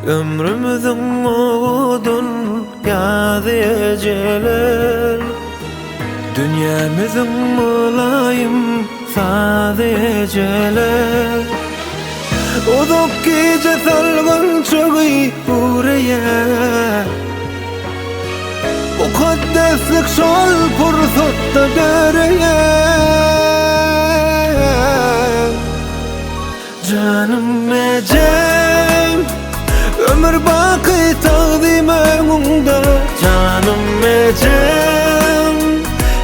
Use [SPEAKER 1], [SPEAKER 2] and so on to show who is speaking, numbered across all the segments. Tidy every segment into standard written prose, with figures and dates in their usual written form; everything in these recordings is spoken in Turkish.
[SPEAKER 1] Ömrümüzün odun yâdı eceler, dünyamızın mulayim saz eceler. Odok gece salgın çoğuy buraya, mukaddeslik şol fırsatda göreye. Canım ecem, ömür baki taqdim önünde. Canım ecem,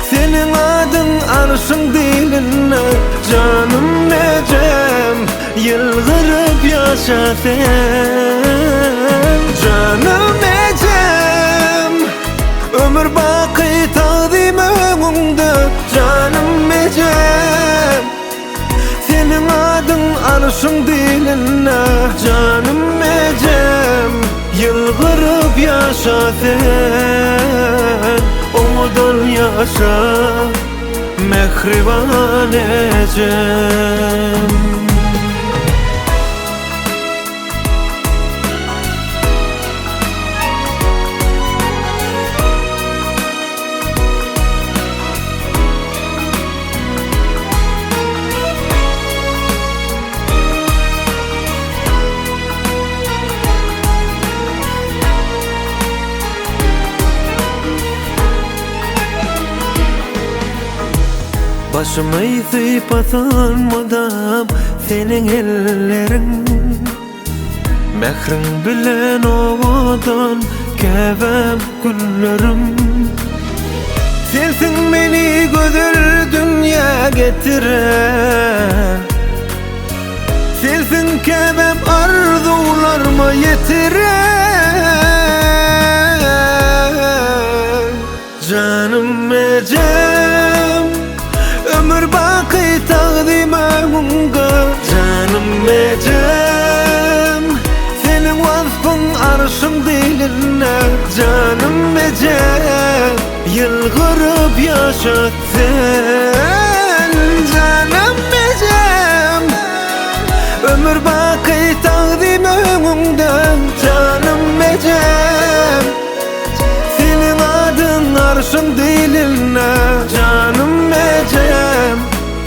[SPEAKER 1] senin adın arşın diline. Canım ecem, yılgırıp yaşa sen. Canım ecem, ömür baki taqdim önünde. Canım ecem, senin adın arşın diline. Canım ecem, yılgırıp yaşa sen. Umudun yaşa, mehriban ecem. Başımı yitip atanmadım senin ellerin. Mehrin bilen oğudan kevem günlerim. Sensin beni güzel dünya getiren, sensin kevem arzularıma yetiren. Canım ecem, ömür baki taqdim önünde. Canım ecem, senin vasfın arşın diline. Canım ecem, yılgırıp yaşa sen. Canım ecem, ömür baki taqdim önünde. Canım ecem, senin adın arşın diline. Canım ecem,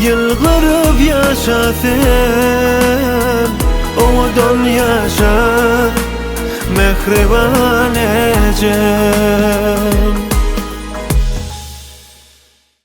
[SPEAKER 1] yılgırıp yaşa sen. Umudun yaşa, mehriban ecem.